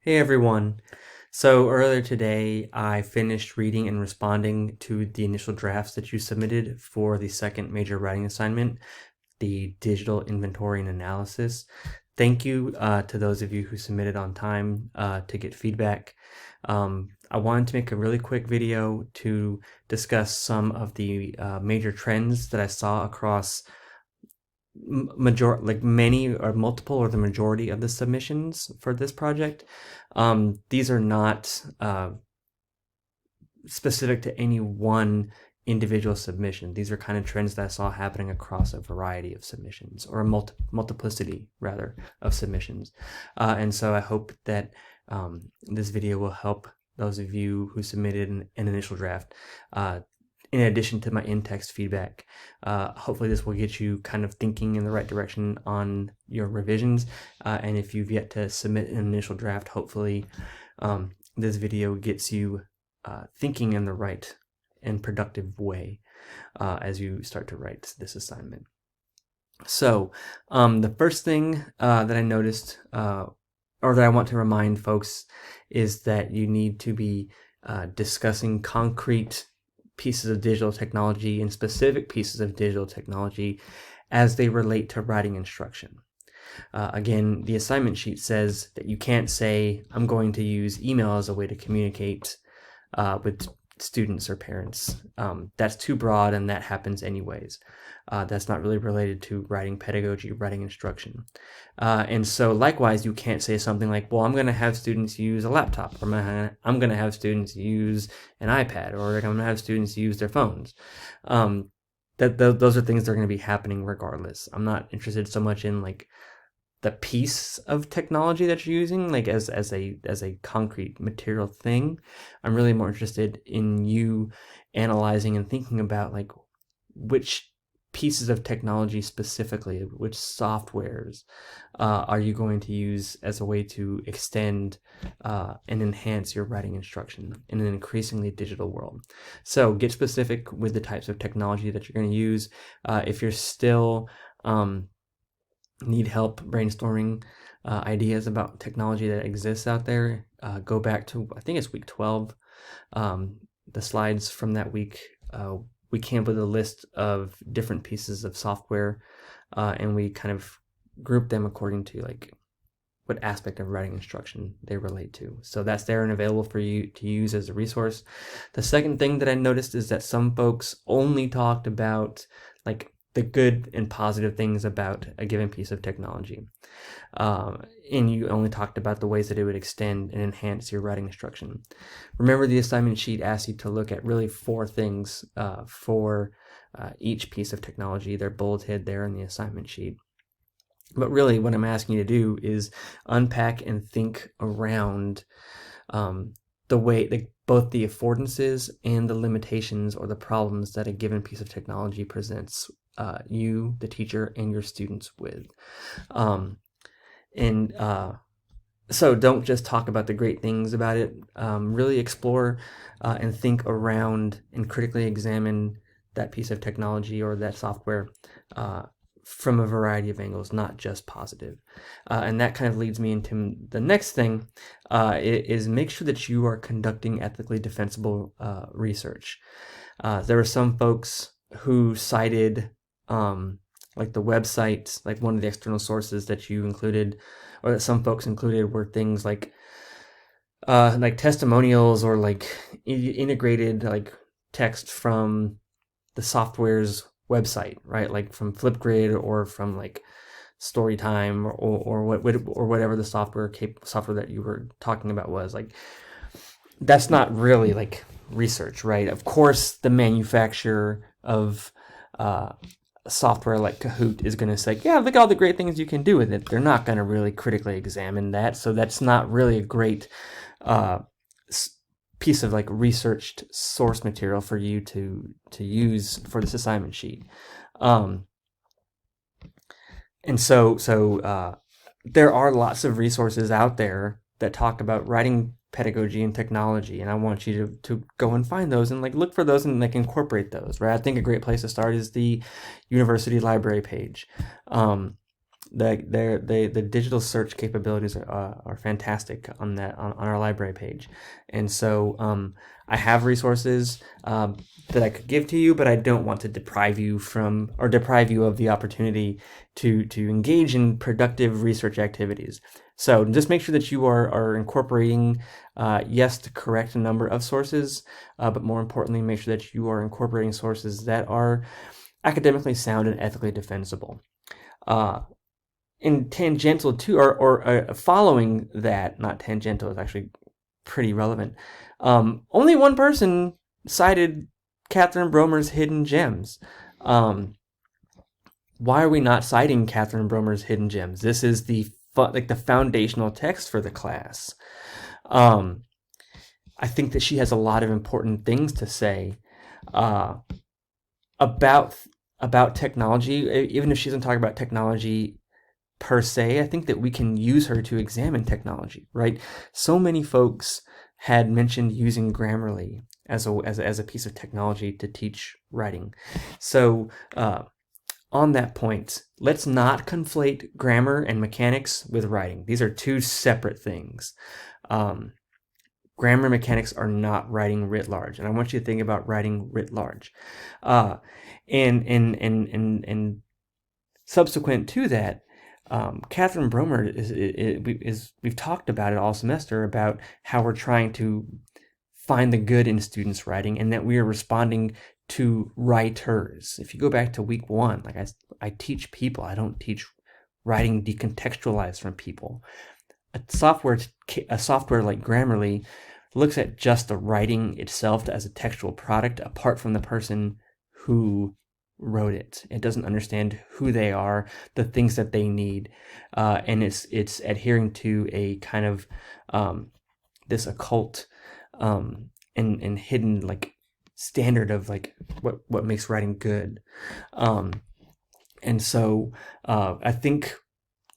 Hey everyone. So earlier today, I finished reading and responding to the initial drafts that you submitted for the second major writing assignment, the digital inventory and analysis. Thank you to those of you who submitted on time to get feedback. I wanted to make a really quick video to discuss some of the major trends that I saw across many or multiple or the majority of the submissions for this project. These are not specific to any one individual submission. These are kind of trends that I saw happening across a variety of submissions, or a multiplicity rather of submissions. And so I hope that this video will help those of you who submitted an initial draft, in addition to my in-text feedback. Hopefully this will get you kind of thinking in the right direction on your revisions. And if you've yet to submit an initial draft, hopefully this video gets you thinking in the right and productive way as you start to write this assignment. So the first thing that I noticed, or that I want to remind folks, is that you need to be discussing concrete pieces of digital technology and specific pieces of digital technology as they relate to writing instruction. Again, the assignment sheet says that you can't say, I'm going to use email as a way to communicate with students or parents. That's too broad, and that happens anyways. That's not really related to writing pedagogy, writing instruction. And so likewise, you can't say something like, well, I'm going to have students use a laptop, or I'm going to have students use an iPad, or I'm going to have students use their phones. Those are things that are going to be happening regardless. I'm not interested so much in like the piece of technology that you're using, like as a concrete material thing. I'm really more interested in you analyzing and thinking about like which pieces of technology specifically, which softwares are you going to use as a way to extend and enhance your writing instruction in an increasingly digital world. So get specific with the types of technology that you're going to use. If you're still need help brainstorming ideas about technology that exists out there, go back to, I think it's week 12. The slides from that week, we came up with a list of different pieces of software, and we kind of grouped them according to like what aspect of writing instruction they relate to. So that's there and available for you to use as a resource. The second thing that I noticed is that some folks only talked about like the good and positive things about a given piece of technology. And you only talked about the ways that it would extend and enhance your writing instruction. Remember, the assignment sheet asks you to look at really 4 things for each piece of technology. They're bulleted there in the assignment sheet. But really what I'm asking you to do is unpack and think around the way both the affordances and the limitations or the problems that a given piece of technology presents you, the teacher, and your students with. So don't just talk about the great things about it. Really explore and think around and critically examine that piece of technology or that software from a variety of angles, not just positive. And that kind of leads me into the next thing, is make sure that you are conducting ethically defensible research. There were some folks who cited like the website, like one of the external sources that you included, or that some folks included, were things like testimonials or like integrated like text from the software's website, right? Like from Flipgrid or from like Storytime or whatever the software that you were talking about was. Like, that's not really like research, right? Of course, the manufacturer of software like Kahoot is going to say, yeah, look at all the great things you can do with it. They're not going to really critically examine that. So that's not really a great piece of like researched source material for you to use for this assignment sheet. And so there are lots of resources out there that talk about writing pedagogy and technology, and I want you to go and find those and like look for those and like incorporate those, right? I think a great place to start is the university library page. the digital search capabilities are fantastic on our library page, and so I have resources that I could give to you, but I don't want to deprive you of the opportunity to engage in productive research activities. So just make sure that you are incorporating, yes, the correct number of sources, but more importantly, make sure that you are incorporating sources that are academically sound and ethically defensible. And tangential to, or following that, not tangential, is actually pretty relevant. Only one person cited Catherine Bromer's Hidden Gems. Why are we not citing Catherine Bromer's Hidden Gems? This is the foundational text for the class. I think that she has a lot of important things to say about technology, even if she doesn't talk about technology per se. I think that we can use her to examine technology, right? So many folks had mentioned using Grammarly as a piece of technology to teach writing. So on that point, let's not conflate grammar and mechanics with writing. These are two separate things. Grammar mechanics are not writing writ large, and I want you to think about writing writ large. And subsequent to that, Catherine Bromer is we've talked about it all semester about how we're trying to find the good in students' writing, and that we are responding to writers. If you go back to week 1, like I teach people, I don't teach writing decontextualized from people. A software like Grammarly looks at just the writing itself as a textual product apart from the person who wrote it. It doesn't understand who they are, the things that they need, and it's adhering to a kind of this occult and hidden like standard of like what makes writing good. And so I think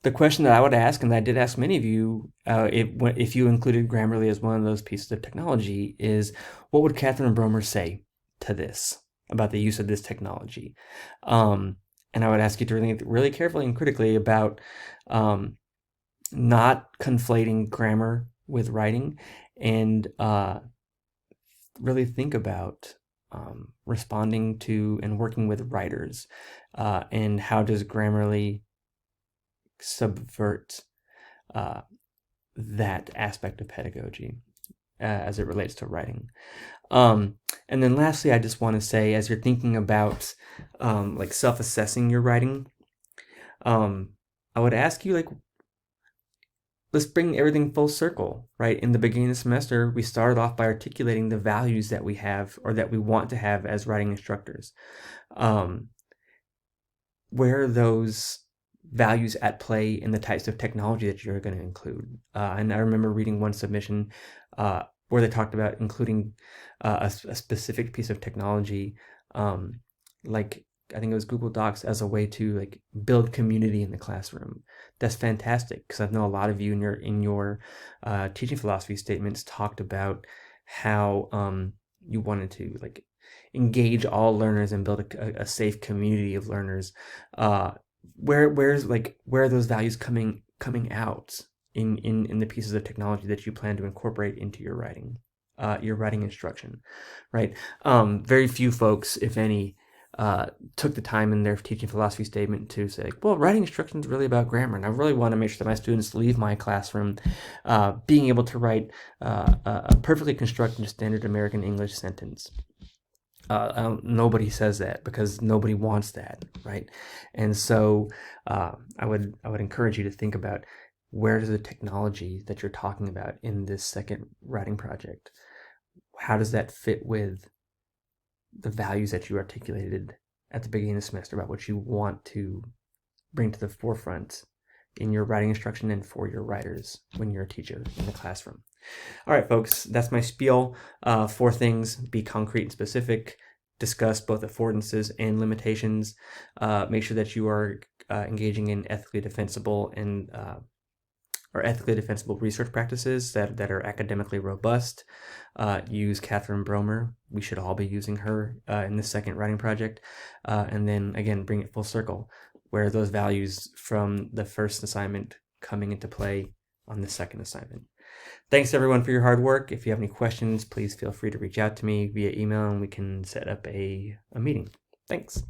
the question that I would ask, and I did ask many of you, if you included Grammarly as one of those pieces of technology, is what would Catherine Bromer say to this about the use of this technology? And I would ask you to think really carefully and critically about not conflating grammar with writing, and really think about responding to and working with writers, and how does Grammarly subvert that aspect of pedagogy as it relates to writing. And then lastly, I just want to say, as you're thinking about like self-assessing your writing, I would ask you, like, let's bring everything full circle, right? In the beginning of the semester, we started off by articulating the values that we have or that we want to have as writing instructors. Where are those values at play in the types of technology that you're going to include? And I remember reading one submission where they talked about including a specific piece of technology, like I think it was Google Docs, as a way to like build community in the classroom. That's fantastic, because I know a lot of you in your teaching philosophy statements talked about how you wanted to like engage all learners and build a safe community of learners. Where are those values coming out in the pieces of technology that you plan to incorporate into your writing instruction, right? Very few folks, if any, took the time in their teaching philosophy statement to say, well, writing instruction is really about grammar, and I really want to make sure that my students leave my classroom being able to write a perfectly constructed standard American English sentence. Nobody says that, because nobody wants that, right? And so I would encourage you to think about, where does the technology that you're talking about in this second writing project, how does that fit with the values that you articulated at the beginning of the semester about what you want to bring to the forefront in your writing instruction and for your writers when you're a teacher in the classroom? All right, folks, that's my spiel. 4 things: be concrete and specific, discuss both affordances and limitations, make sure that you are engaging in ethically defensible research practices that are academically robust. Use Catherine Bromer. We should all be using her in this second writing project. And then again, bring it full circle. where are those values from the first assignment coming into play on the second assignment. Thanks everyone for your hard work. If you have any questions, please feel free to reach out to me via email and we can set up a meeting. Thanks.